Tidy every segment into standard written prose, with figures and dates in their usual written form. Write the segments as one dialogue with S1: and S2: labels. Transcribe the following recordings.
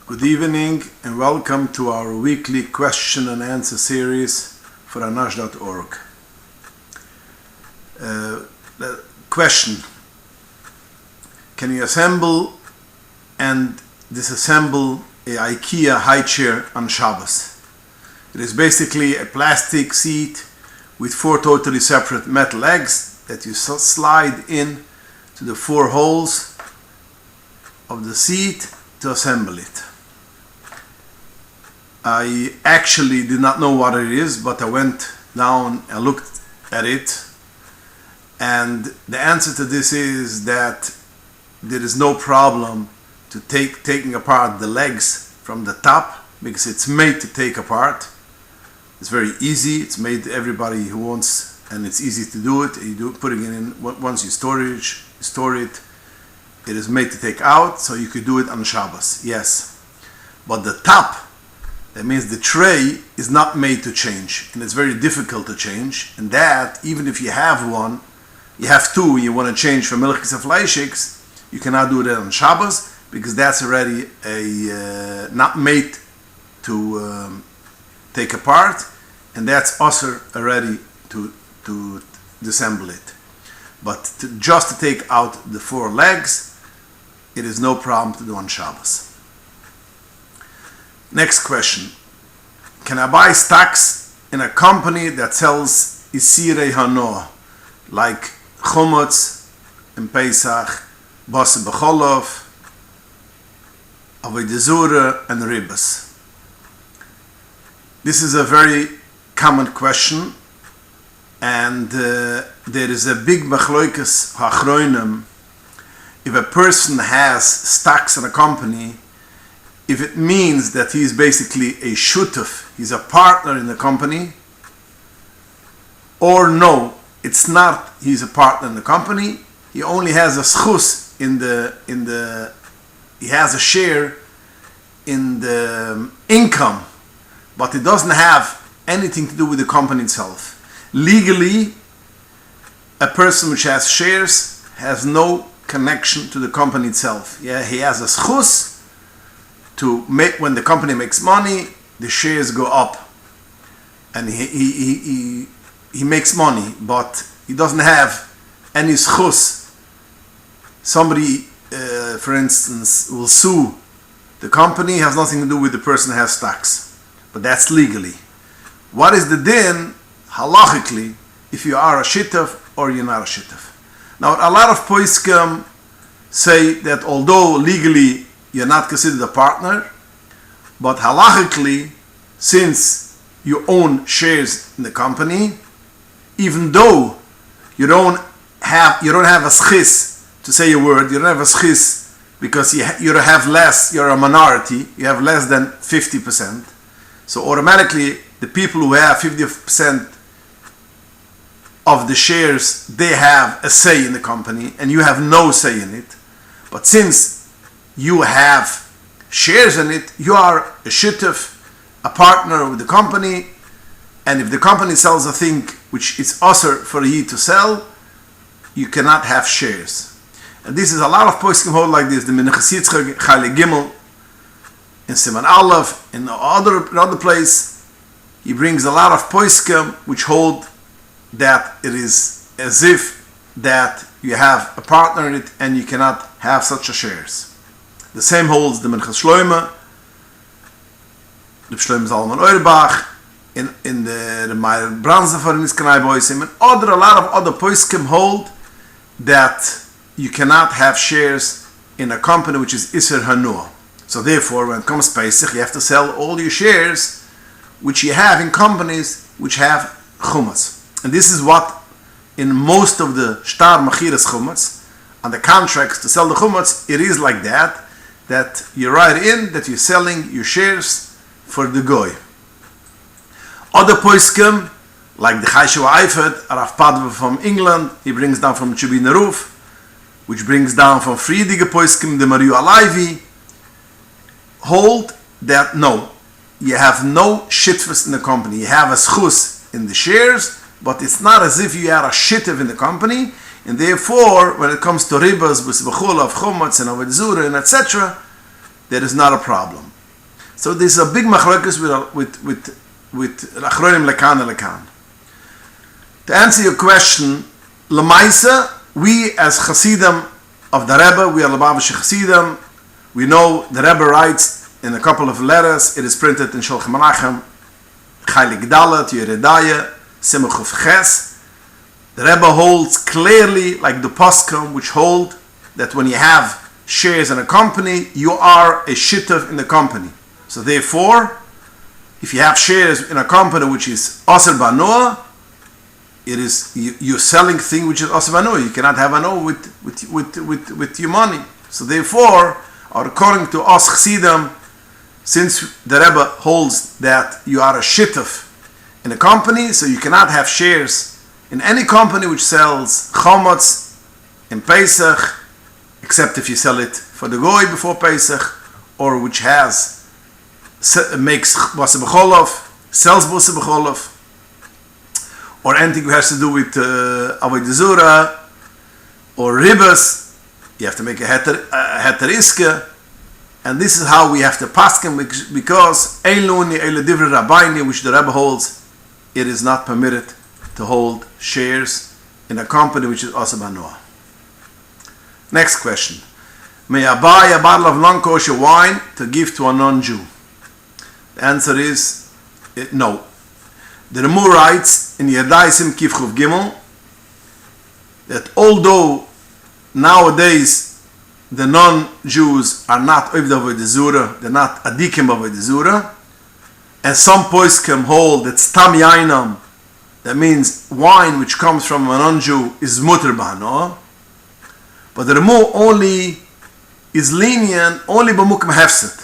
S1: Good evening and welcome to our weekly question and answer series for anash.org. The question: can you assemble and disassemble a IKEA high chair on Shabbos? It is basically a plastic seat with 4 totally separate metal legs that you slide in to the 4 holes of the seat to assemble it. I actually did not know what it is, but I went down and looked at it, and the answer to this is that there is no problem to taking apart the legs from the top, because it's made to take apart. It's very easy. It's made everybody who wants, and it's easy to do it. You do putting it in once you store it. It is made to take out, so you could do it on Shabbos. Yes, but the top, that means the tray, is not made to change, and it's very difficult to change. And that, even if you have one, you have 2, you want to change from milchis and fleishiks, you cannot do that on Shabbos, because that's already not made to take apart, and that's also already to disassemble it. But just to take out the 4 legs, it is no problem to do on Shabbos. Next question: can I buy stocks in a company that sells Isirei Hanea, like chumotz and Pesach, basa b'cholov, avodah and ribas? This is a very common question, and there is a big machloikas hachroinim. If a person has stocks in a company, if it means that he is basically a shutuf, he's a partner in the company, or no, it's not, he's a partner in the company, he only has a schus he has a share in the income, but it doesn't have anything to do with the company itself. Legally, a person which has shares has no connection to the company itself. Yeah, he has a schus to make, when the company makes money, the shares go up, and he makes money, but he doesn't have any schus. Somebody, for instance, will sue the company, has nothing to do with the person who has stocks, but that's legally. What is the din halachically if you are a shituf or you're not a shituf? Now, a lot of poskim say that although legally you're not considered a partner, but halachically, since you own shares in the company, even though you don't have a schis to say a word, you don't have a schis because you have less, you're a minority, you have less than 50%. So automatically, the people who have 50% of the shares, they have a say in the company, and you have no say in it. But since you have shares in it, you are a shituf, a partner with the company, and if the company sells a thing which is usher for you to sell, you cannot have shares. And this is a lot of poskim hold like this. The Menachas Yitzchak Chale Gimel in Siman Aleph, in another place, he brings a lot of poskim which hold that it is as if that you have a partner in it and you cannot have such a shares. The same holds the Menachas Shloime, the Shloime Zalman Auerbach, in the Meir Branzefer in his Kanai Boisim, and a lot of other poskim hold that you cannot have shares in a company which is Isser Hanea. So therefore, when it comes Pesach, you have to sell all your shares which you have in companies which have chumotz. And this is what in most of the shtar machiras chumotz, on the contracts to sell the chumotz, it is like that you write in that you're selling your shares for the goy. Other poskim, like the Chayshu Eifert, Rav Padva from England, he brings down from Chubin Ruf, which brings down from Friedige poskim, the Mario Alaivi, hold that no, you have no shitfus in the company. You have a schus in the shares, but it's not as if you are a shittev in the company, and therefore, when it comes to ribas, b'chol of chumotz and avodah and etc., there is not a problem. So this is a big machlokas with achronim lekan and lekan. To answer your question, lemaisa, we as Hasidim of the Rebbe, we are Lubavitcher Hasidim. We know the Rebbe writes in a couple of letters. It is printed in Shulchan Menachem, Chaylik Dalet, Yeredaya, Simachuf Ches. The Rebbe holds clearly, like the Poskim, which hold that when you have shares in a company, you are a shitav in the company. So therefore, if you have shares in a company which is Aser Banoah, it is you're selling thing which is Aser Banoah. You cannot have Anoah with your money. So therefore, according to us Chassidim, since the Rebbe holds that you are a shitav in a company, so you cannot have shares in any company which sells chomotz in Pesach, except if you sell it for the goy before Pesach, or which makes basa b'cholov, sells basa b'cholov, or anything that has to do with avodah or ribas. You have to make a heter iske, and this is how we have to paskin, because eiluni eile divrei rabbaini, which the Rebbe holds, it is not permitted to hold shares in a company which is Aser Banoah. Next question. May I buy a bottle of non-kosher wine to give to a non-Jew? The answer is no. The Ramur writes in Yadaisim Kivchuf Gimel that although nowadays the non-Jews are not Ovda Avodah Zura, they're not Adikim Avodah Zura, and some poskim hold that Stam Yainam, that means wine which comes from a non-Jew, is Mutar B'Hanoah, but the Ramur only is lenient only b'mukim hefset.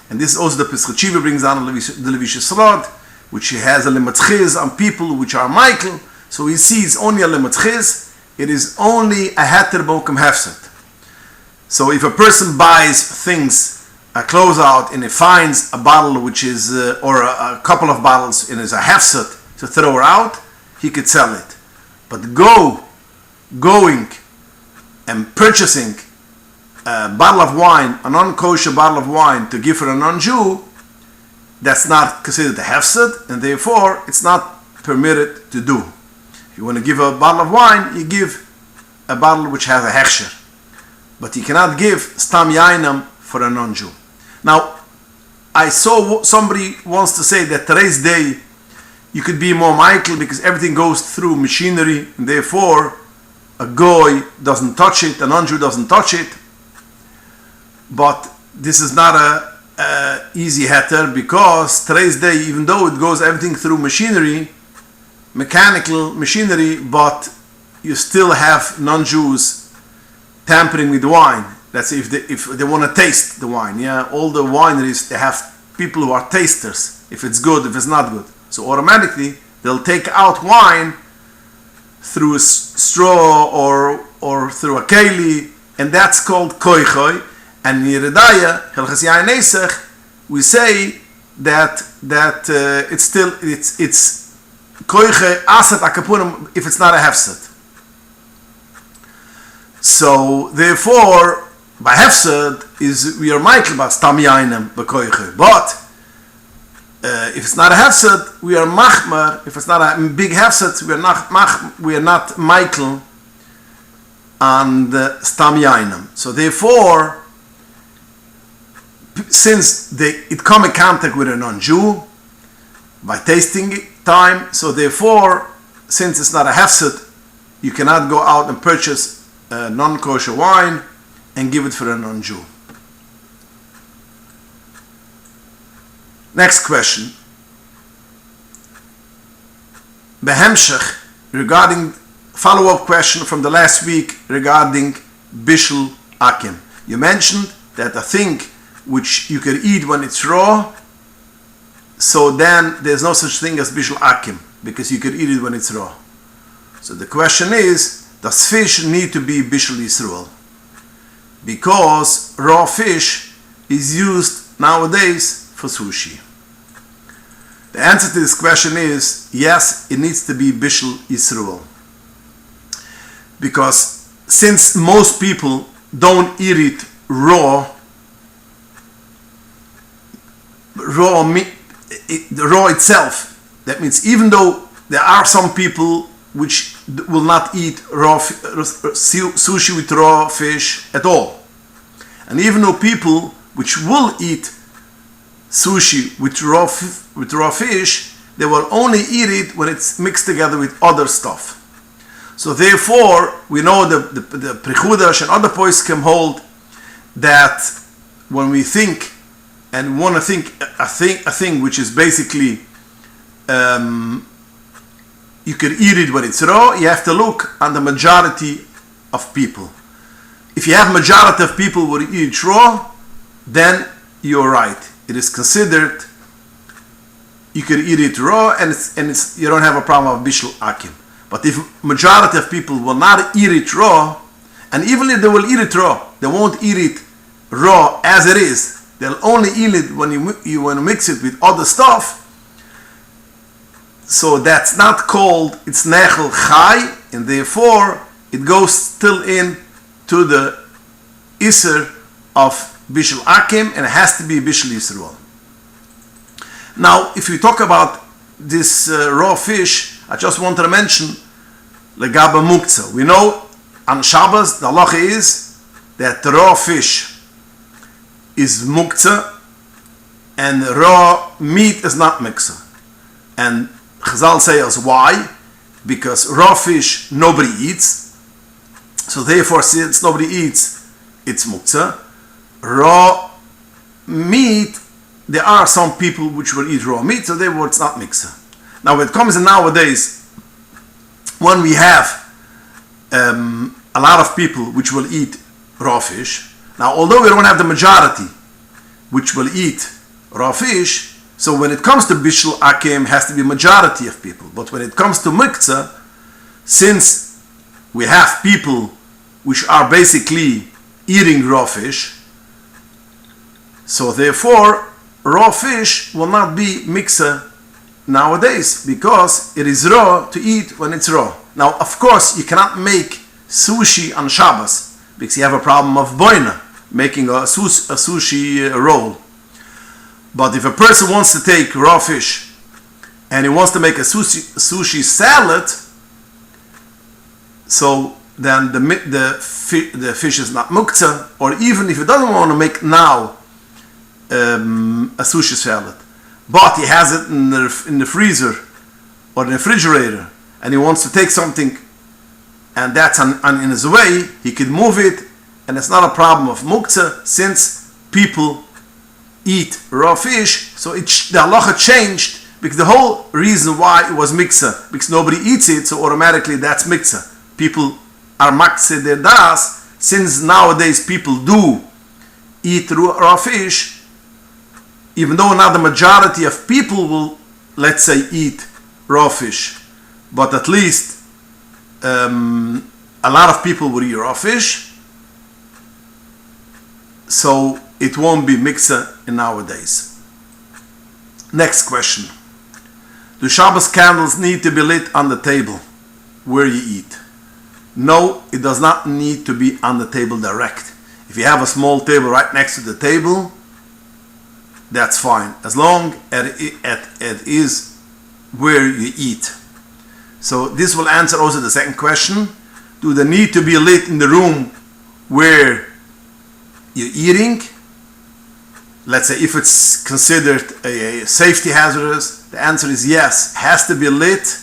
S1: And this is also the Pesach Chiva brings down the Levish Srod, which he has a limatchiz on people which are Michael, so he sees only a limatchiz, it is only a heter b'mukim hefset. So if a person buys things, a closeout, and he finds a bottle which is, or a couple of bottles, and is a hefset to throw her out, he could sell it. But going and purchasing a bottle of wine, a non-kosher bottle of wine, to give for a non-Jew, that's not considered a hefsed, and therefore it's not permitted to do. If you want to give a bottle of wine, you give a bottle which has a הכשר, but you cannot give stam yainam for a non-Jew. Now, I saw somebody wants to say that today's day you could be more Michael because everything goes through machinery, and therefore a goy doesn't touch it, a non-Jew doesn't touch it. But this is not a easy heter, because today's day, even though it goes everything through machinery, mechanical machinery, but you still have non-Jews tampering with wine. That's if they want to taste the wine. Yeah, all the wineries, they have people who are tasters, if it's good, if it's not good. So automatically they'll take out wine through a straw or through a keli, and that's called koichoi. And in Yeredaya, Hilchas Yain Nesech, we say that it's koiche aset akapurim if it's not a hefset. So therefore, by hefset is we are Michael about stam yainem bekoiche. But if it's not a hefset, we are machmer. If it's not a big hefset, we are not Michael and stam yainem. So therefore, since it come in contact with a non-Jew by tasting time, so therefore, since it's not a hefset, you cannot go out and purchase non-kosher wine and give it for a non-Jew. Next question. Behemshech, regarding follow-up question from the last week regarding bishul akim. You mentioned that a thing which you can eat when it's raw, so then there's no such thing as bishul akim, because you can eat it when it's raw. So the question is, does fish need to be bishul Yisrael? Because raw fish is used nowadays for sushi. The answer to this question is, yes, it needs to be bishul Yisrael. Because since most people don't eat it raw, raw meat, the raw itself. That means even though there are some people which will not eat raw sushi with raw fish at all, and even though people which will eat sushi with raw fish, they will only eat it when it's mixed together with other stuff. So therefore, we know the Prechudash and other poskim hold that when we think and want to think a thing which is basically you can eat it when it's raw, you have to look on the majority of people. If you have majority of people who eat it raw, then you're right. It is considered you can eat it raw, and it's you don't have a problem of bishul akim. But if majority of people will not eat it raw, and even if they will eat it raw, they won't eat it raw as it is. They'll only eat it when you want to mix it with other stuff. So that's not called, it's nechel chai, and therefore it goes still in to the iser of bishul akim, and it has to be bishul yisrael. Now, if we talk about this raw fish, I just wanted to mention legaba muktzah. We know on Shabbos the halacha is that the raw fish is muktzah and raw meat is not muktzah. And Chazal say us why? Because raw fish nobody eats, so therefore since nobody eats, it's muktzah. Raw meat, there are some people which will eat raw meat, so therefore it's not muktzah. Now when it comes in nowadays, when we have a lot of people which will eat raw fish, now although we don't have the majority which will eat raw fish, so when it comes to bishul akim, has to be majority of people. But when it comes to muktzah, since we have people which are basically eating raw fish, so therefore raw fish will not be muktzah nowadays, because it is raw to eat when it's raw. Now, of course, you cannot make sushi on Shabbos because you have a problem of boina, making a sushi roll. But if a person wants to take raw fish and he wants to make a sushi salad, so then the fish is not muktzah, or even if he doesn't want to make now a sushi salad, but he has it in the freezer or the refrigerator, and he wants to take something, and that's in his way, he could move it, and it's not a problem of muktzah, since people eat raw fish. So the halacha changed, because the whole reason why it was muktzah, because nobody eats it, so automatically that's muktzah. People are maktzeh their das, since nowadays people do eat raw fish, even though not the majority of people will, let's say, eat raw fish, but at least a lot of people will eat raw fish, so it won't be muktzah in nowadays. Next question. Do Shabbos candles need to be lit on the table where you eat? No, it does not need to be on the table direct. If you have a small table right next to the table, that's fine, as long as it is where you eat. So this will answer also the second question. Do they need to be lit in the room where you're eating? Let's say if it's considered a safety hazardous, the answer is yes, it has to be lit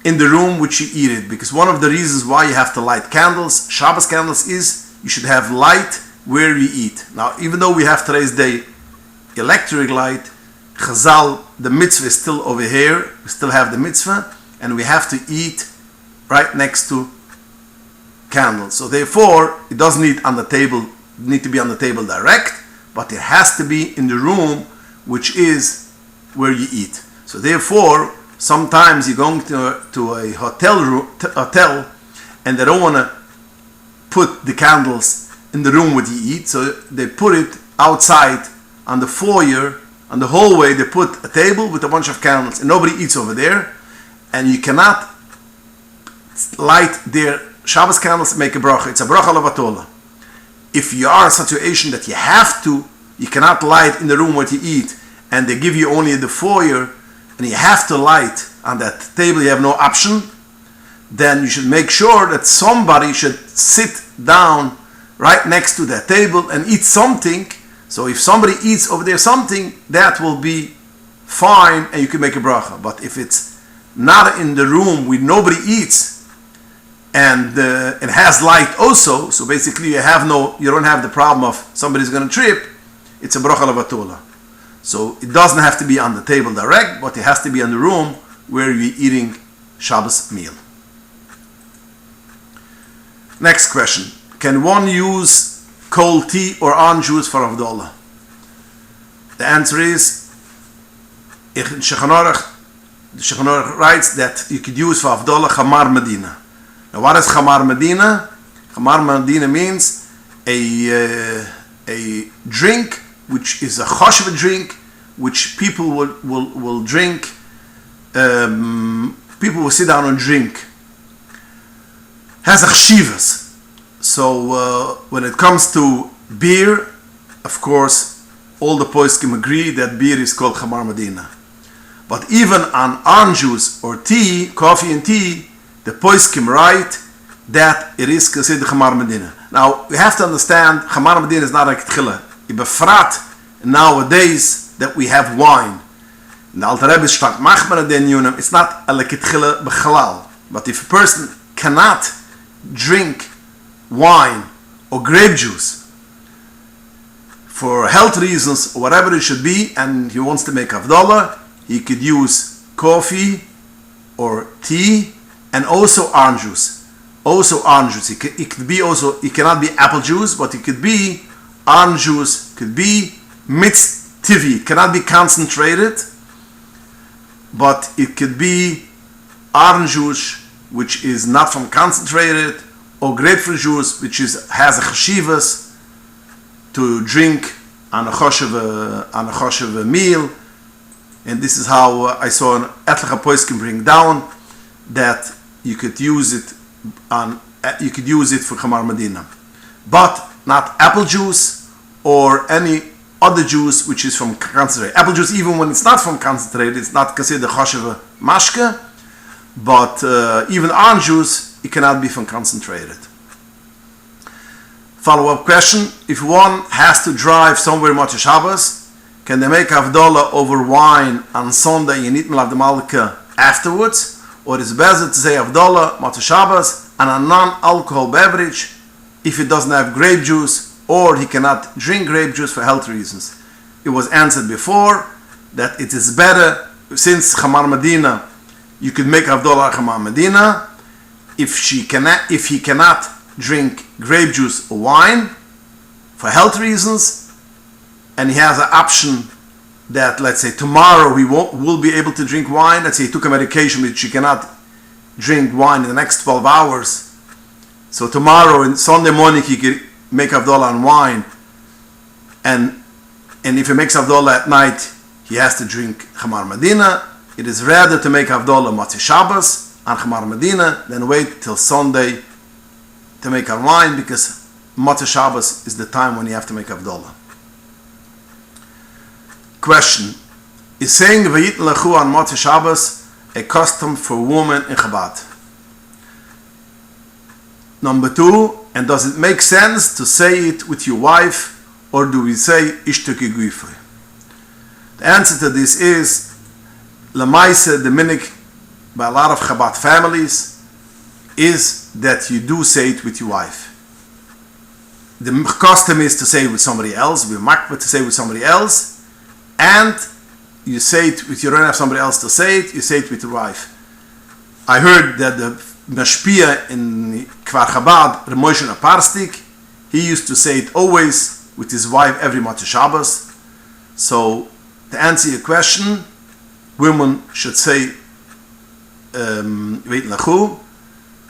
S1: in the room which you eat it, because one of the reasons why you have to light candles, Shabbos candles, is you should have light where you eat. Now, even though we have today's day electric light, Chazal, the mitzvah is still over here. We still have the mitzvah, and we have to eat right next to candles. So therefore, it doesn't need to be on the table direct, but it has to be in the room which is where you eat. So therefore, sometimes you're going to a hotel, and they don't want to put the candles in the room where you eat, so they put it outside on the foyer, on the hallway. They put a table with a bunch of candles, and nobody eats over there, and you cannot light their Shabbos candles and make a bracha. It's a bracha levatola. If you are in a situation that you have to, you cannot light in the room where you eat, and they give you only the foyer, and you have to light on that table, you have no option, then you should make sure that somebody should sit down right next to that table and eat something. So if somebody eats over there something, that will be fine and you can make a bracha. But if it's not in the room where nobody eats and it has light also, so basically you don't have the problem of somebody's going to trip, it's a bracha levatula. So it doesn't have to be on the table direct, but it has to be in the room where you're eating Shabbos meal. Next question. Can one use cold tea or orange juice for Havdalah? The answer is, the Shekhanor writes that you could use for Havdalah Chamar Medina. Now what is Chamar Medina? Chamar Medina means a drink which is a choshev drink, which people will drink, people will sit down and drink. Has a chshivas. So when it comes to beer, of course, all the poskim agree that beer is called Chamar Medina. But even on orange juice or tea, coffee and tea, the poskim write that it is considered Chamar Medina. Now, we have to understand, Chamar Medina is not like tchila. Ibefrat nowadays that we have wine. The Alter Rebbe is stark machmer den yunim. It's not a lekitchila bechalal. But if a person cannot drink wine or grape juice for health reasons or whatever it should be, and he wants to make Havdalah, he could use coffee or tea and also orange juice. Also orange juice. It could be also, it cannot be apple juice, but it could be orange juice, could be mitz tivi. It cannot be concentrated, but it could be orange juice which is not from concentrated, or grapefruit juice which has a chashivas to drink on a choshev meal. And this is how I saw an etliche poskim bring down that you could use it for Chamar Medina, but not apple juice or any other juice which is from concentrated. Apple juice, even when it's not from concentrated, it's not considered choshev mashke, but even orange juice, it cannot be from concentrated. Follow-up question: if one has to drive somewhere Motzei Shabbos, can they make Havdalah over wine on Sunday and eat Melav de Malka afterwards? Or is it better to say Havdalah, Motzei Shabbos, and a non-alcohol beverage if it doesn't have grape juice, or he cannot drink grape juice for health reasons? It was answered before that it is better, since Chamar Medina, you could make Havdalah Chamar Medina. If he cannot drink grape juice or wine for health reasons, and he has an option that, let's say, tomorrow he will be able to drink wine. Let's say he took a medication which he cannot drink wine in the next 12 hours. So tomorrow and Sunday morning he could make Havdalah on wine, and if he makes Havdalah at night, he has to drink Chamar Medina. It is rather to make Havdalah Motzei Shabbos on Chamar Medina than wait till Sunday to make on wine, because Motzei Shabbos is the time when you have to make Havdalah. Question: is saying Vayit Lechu on Motzei Shabbos a custom for women in Chabad? Number 2, and does it make sense to say it with your wife, or do we say Ishtuki Guifri? The answer to this is, Lamaise, the minig by a lot of Chabad families, is that you do say it with your wife. The custom is to say it with somebody else, we're makbet to say it with somebody else, and you say it with, you don't have somebody else to say it, you say it with your wife. I heard that the Mashpia in Kvar Chabad, Moshe Aparstik, he used to say it always with his wife every Motzei Shabbos. So to answer your question, women should say Veit Lachu,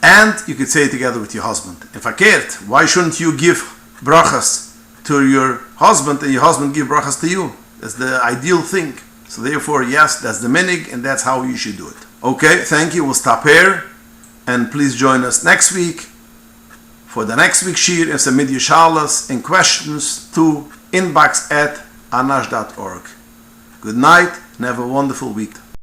S1: and you could say it together with your husband. In fakert, why shouldn't you give brachas to your husband and your husband give brachas to you? That's the ideal thing. So therefore, yes, that's the minig, and that's how you should do it. Okay, thank you. We'll stop here, and please join us next week for the next week's shir and submit your shalas and questions to inbox@anash.org. Good night and have a wonderful week.